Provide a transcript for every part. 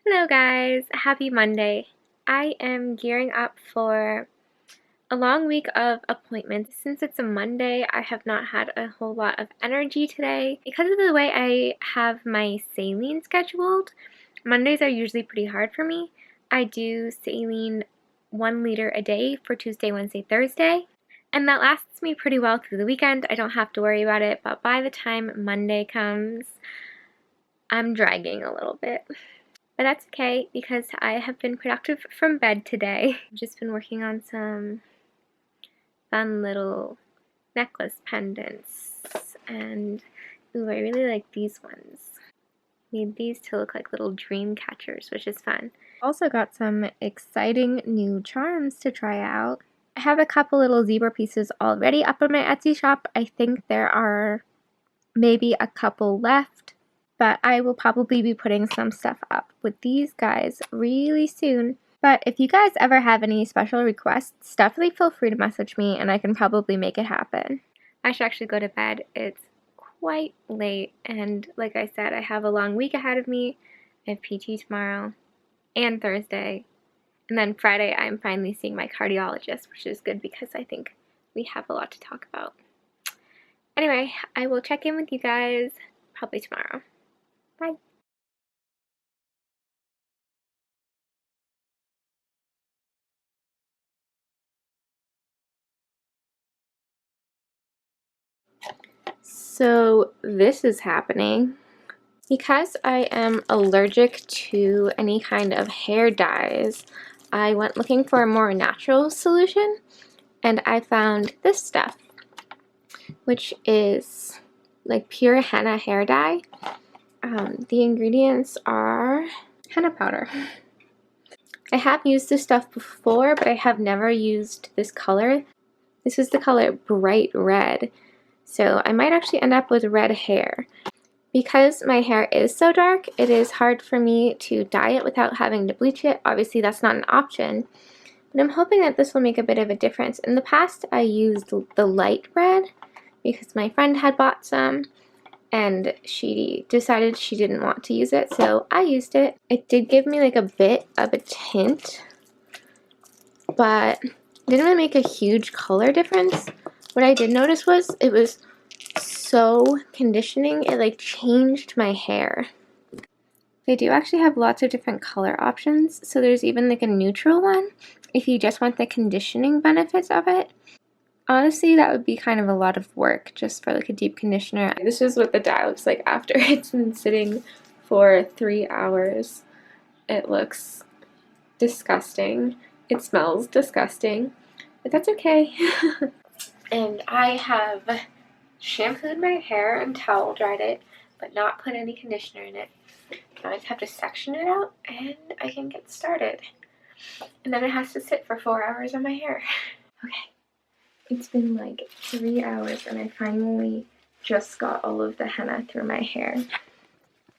Hello guys, happy Monday. I am gearing up for a long week of appointments. Since it's a Monday, I have not had a whole lot of energy today. Because of the way I have my saline scheduled, Mondays are usually pretty hard for me. I do saline 1 liter a day for Tuesday, Wednesday, Thursday. And that lasts me pretty well through the weekend. I don't have to worry about it, but by the time Monday comes, I'm dragging a little bit. But that's okay because I have been productive from bed today. I've just been working on some fun little necklace pendants, and ooh, I really like these ones. Made these to look like little dream catchers, which is fun. Also got some exciting new charms to try out. I have a couple little zebra pieces already up on my Etsy shop. I think there are maybe a couple left, but I will probably be putting some stuff up with these guys really soon. But if you guys ever have any special requests, definitely feel free to message me and I can probably make it happen. I should actually go to bed. It's quite late, and like I said, I have a long week ahead of me. I have PT tomorrow and Thursday, and then Friday I'm finally seeing my cardiologist, which is good because I think we have a lot to talk about. Anyway, I will check in with you guys probably tomorrow. Bye. So this is happening. Because I am allergic to any kind of hair dyes, I went looking for a more natural solution, and I found this stuff, which is like pure henna hair dye. The ingredients are henna powder. I have used this stuff before, but I have never used this color. This is the color bright red, so I might actually end up with red hair. Because my hair is so dark, it is hard for me to dye it without having to bleach it. Obviously, that's not an option, but I'm hoping that this will make a bit of a difference. In the past, I used the light red because my friend had bought some, and she decided she didn't want to use it, so I used it. It did give me like a bit of a tint, but it didn't really make a huge color difference. What I did notice was it was so conditioning. It like changed my hair. They do actually have lots of different color options, so there's even like a neutral one if you just want the conditioning benefits of it. Honestly, that would be kind of a lot of work just for like a deep conditioner. This is what the dye looks like after it's been sitting for 3 hours. It looks disgusting. It smells disgusting, but that's okay. And I have shampooed my hair and towel dried it, but not put any conditioner in it. Now I just have to section it out and I can get started. And then it has to sit for 4 hours on my hair. Okay, it's been like 3 hours and I finally just got all of the henna through my hair.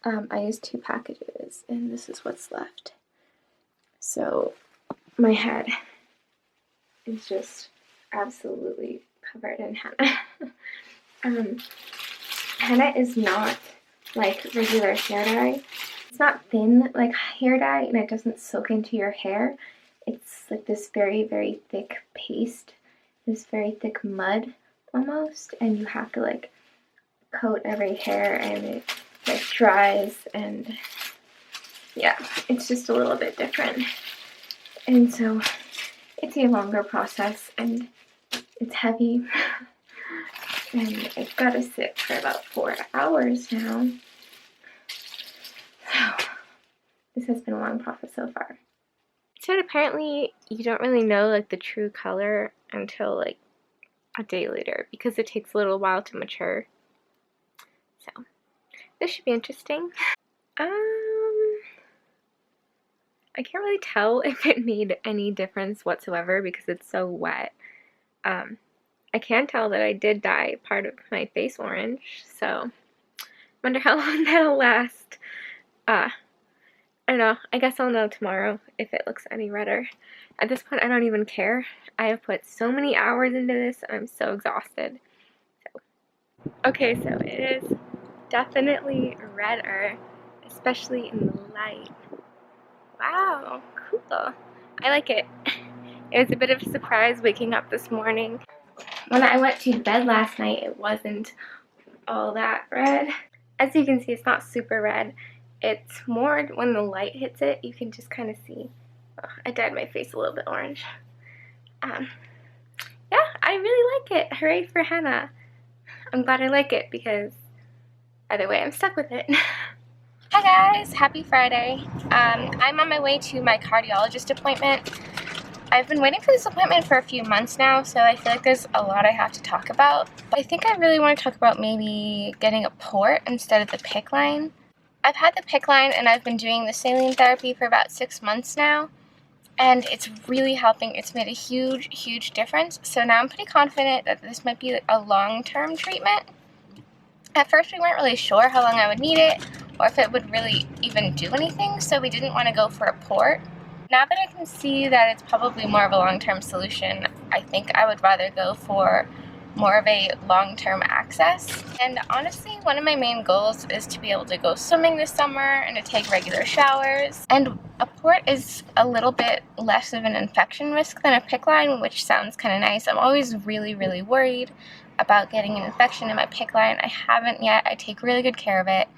I used 2 packages and this is what's left. So my head is just absolutely covered in henna. Henna is not like regular hair dye. It's not thin like hair dye and it doesn't soak into your hair. It's like this very, very thick paste, this very thick mud almost, and you have to like coat every hair and it like dries, and yeah, it's just a little bit different. And so it's a longer process and it's heavy. And I've got to sit for about 4 hours now. So this has been a long process so far. So apparently you don't really know like the true color until like a day later because it takes a little while to mature. So this should be interesting. I can't really tell if it made any difference whatsoever because it's so wet. I can tell that I did dye part of my face orange, so wonder how long that'll last. I don't know. I guess I'll know tomorrow if it looks any redder. At this point, I don't even care. I have put so many hours into this, and I'm so exhausted. So, okay, so it is definitely redder, especially in the light. Wow, cool. I like it. It was a bit of a surprise waking up this morning. When I went to bed last night, it wasn't all that red. As you can see, it's not super red. It's more when the light hits it, you can just kind of see. Oh, I dyed my face a little bit orange. Yeah, I really like it. Hooray for Henna. I'm glad I like it because either way, I'm stuck with it. Hi guys, happy Friday. I'm on my way to my cardiologist appointment. I've been waiting for this appointment for a few months now, so I feel like there's a lot I have to talk about. But I think I really want to talk about maybe getting a port instead of the PICC line. I've had the PICC line and I've been doing the saline therapy for about 6 months now, and it's really helping. It's made a huge difference. So now I'm pretty confident that this might be a long-term treatment. At first we weren't really sure how long I would need it or if it would really even do anything, so we didn't want to go for a port. Now that I can see that it's probably more of a long-term solution, I think I would rather go for more of a long-term access. And honestly, one of my main goals is to be able to go swimming this summer and to take regular showers. And a port is a little bit less of an infection risk than a PICC line, which sounds kind of nice. I'm always really worried about getting an infection in my PICC line. I haven't yet. I take really good care of it.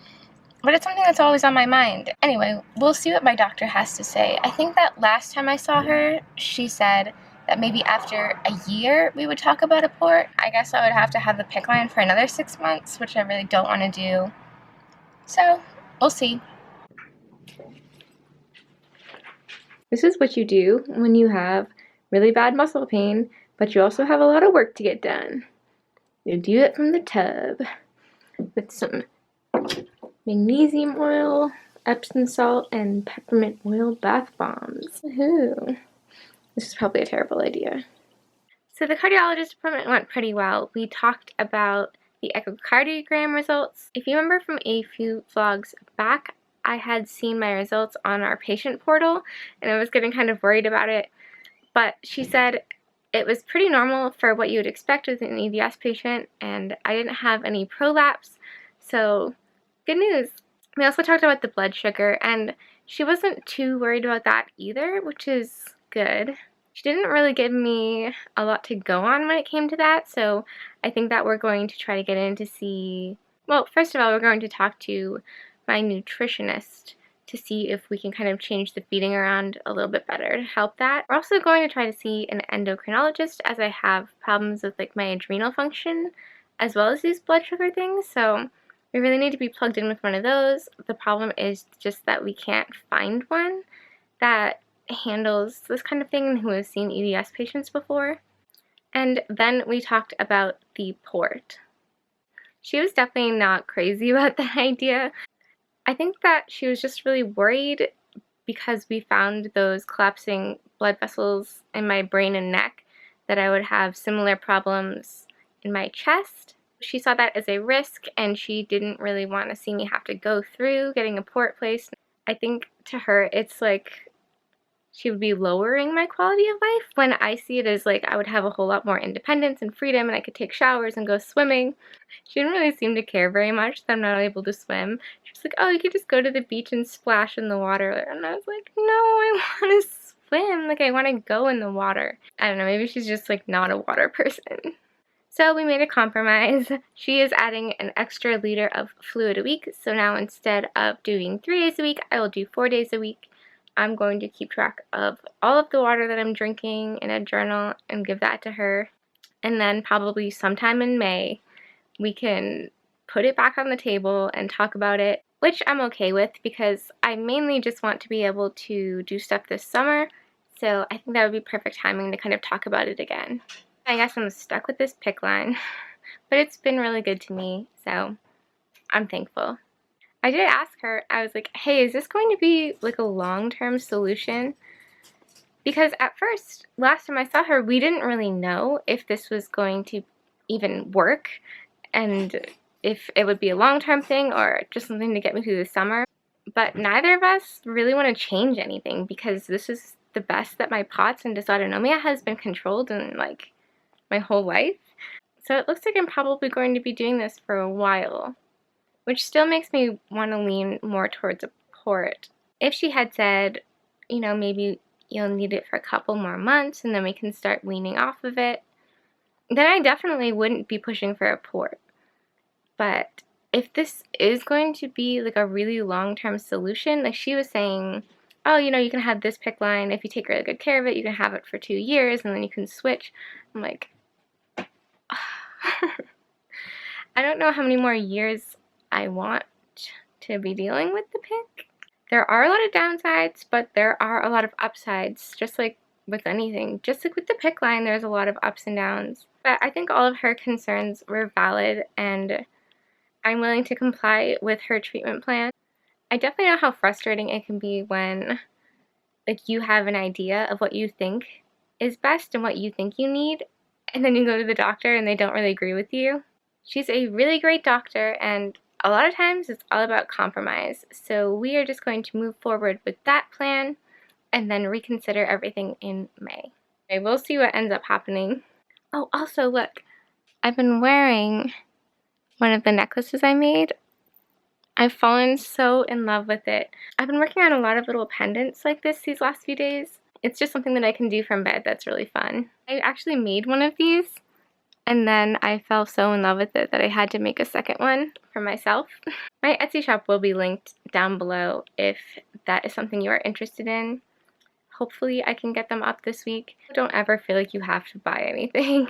But it's something that's always on my mind. Anyway, we'll see what my doctor has to say. I think that last time I saw her, she said that maybe after a year we would talk about a port. I guess I would have to have the PICC line for another 6 months, which I really don't want to do. So, we'll see. This is what you do when you have really bad muscle pain, but you also have a lot of work to get done. You do it from the tub with some magnesium oil, Epsom salt, and peppermint oil bath bombs. Woohoo! This is probably a terrible idea. So the cardiologist appointment went pretty well. We talked about the echocardiogram results. If you remember from a few vlogs back, I had seen my results on our patient portal, and I was getting kind of worried about it. But she said it was pretty normal for what you would expect with an EDS patient, and I didn't have any prolapse, so good news. We also talked about the blood sugar, and she wasn't too worried about that either, which is good. She didn't really give me a lot to go on when it came to that, so I think that we're going to try to get in to see, well, first of all, we're going to talk to my nutritionist to see if we can kind of change the feeding around a little bit better to help that. We're also going to try to see an endocrinologist, as I have problems with like my adrenal function as well as these blood sugar things, so we really need to be plugged in with one of those. The problem is just that we can't find one that handles this kind of thing and who has seen EDS patients before. And then we talked about the port. She was definitely not crazy about that idea. I think that she was just really worried because we found those collapsing blood vessels in my brain and neck that I would have similar problems in my chest. She saw that as a risk, and she didn't really want to see me have to go through getting a port placed. I think to her it's like she would be lowering my quality of life, when I see it as like I would have a whole lot more independence and freedom and I could take showers and go swimming. She didn't really seem to care very much that I'm not able to swim. She was like, oh, you could just go to the beach and splash in the water. And I was like, no, I want to swim. Like, I want to go in the water. I don't know, maybe she's just like not a water person. So we made a compromise. She is adding an extra liter of fluid a week. So now instead of doing 3 days a week, I will do 4 days a week. I'm going to keep track of all of the water that I'm drinking in a journal and give that to her. And then probably sometime in May, we can put it back on the table and talk about it, which I'm okay with because I mainly just want to be able to do stuff this summer. So I think that would be perfect timing to kind of talk about it again. I guess I'm stuck with this PICC line, but it's been really good to me, so I'm thankful. I did ask her, I was like, hey, is this going to be like a long-term solution? Because at first, last time I saw her, we didn't really know if this was going to even work and if it would be a long-term thing or just something to get me through the summer. But neither of us really want to change anything because this is the best that my POTS and dysautonomia has been controlled in like my whole life. So it looks like I'm probably going to be doing this for a while, which still makes me want to lean more towards a port. If she had said, you know, maybe you'll need it for a couple more months and then we can start weaning off of it, then I definitely wouldn't be pushing for a port. But if this is going to be like a really long-term solution, like she was saying, oh, you know, you can have this PICC line. If you take really good care of it, you can have it for 2 years and then you can switch. I'm like, I don't know how many more years I want to be dealing with the PICC. There are a lot of downsides, but there are a lot of upsides, just like with anything. Just like with the PICC line, there's a lot of ups and downs. But I think all of her concerns were valid, and I'm willing to comply with her treatment plan. I definitely know how frustrating it can be when like you have an idea of what you think is best and what you think you need, and then you go to the doctor and they don't really agree with you. She's a really great doctor, and a lot of times it's all about compromise. So we are just going to move forward with that plan and then reconsider everything in May. Okay, we'll see what ends up happening. Oh, also look, I've been wearing one of the necklaces I made. I've fallen so in love with it. I've been working on a lot of little pendants like this these last few days. It's just something that I can do from bed that's really fun. I actually made one of these, and then I fell so in love with it that I had to make a second one for myself. My Etsy shop will be linked down below if that is something you are interested in. Hopefully I can get them up this week. Don't ever feel like you have to buy anything.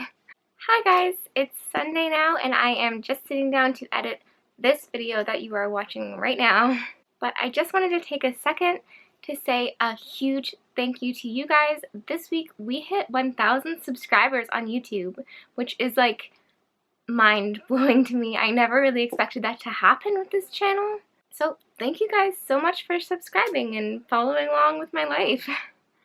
Hi guys, it's Sunday now and I am just sitting down to edit this video that you are watching right now. But I just wanted to take a second to say a huge thank you to you guys. This week we hit 1,000 subscribers on YouTube, which is like mind-blowing to me. I never really expected that to happen with this channel. So thank you guys so much for subscribing and following along with my life.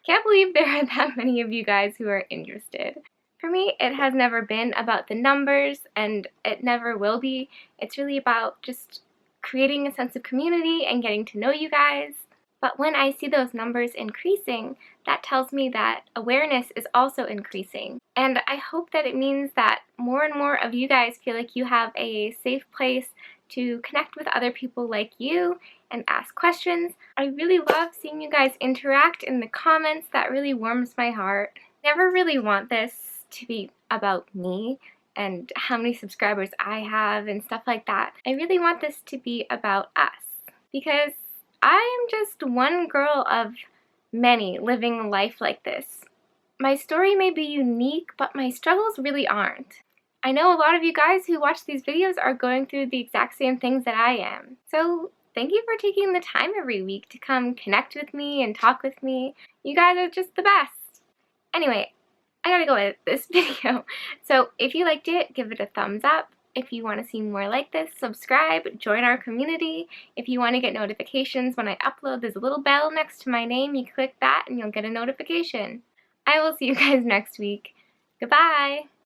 Can't believe there are that many of you guys who are interested. For me, it has never been about the numbers, and it never will be. It's really about just creating a sense of community and getting to know you guys. But when I see those numbers increasing, that tells me that awareness is also increasing. And I hope that it means that more and more of you guys feel like you have a safe place to connect with other people like you and ask questions. I really love seeing you guys interact in the comments. That really warms my heart. I never really want this to be about me and how many subscribers I have and stuff like that. I really want this to be about us, because I am just one girl of many living life like this. My story may be unique, but my struggles really aren't. I know a lot of you guys who watch these videos are going through the exact same things that I am. So thank you for taking the time every week to come connect with me and talk with me. You guys are just the best. Anyway, I gotta go edit this video. So if you liked it, give it a thumbs up. If you want to see more like this, subscribe, join our community. If you want to get notifications when I upload, there's a little bell next to my name. You click that and you'll get a notification. I will see you guys next week. Goodbye!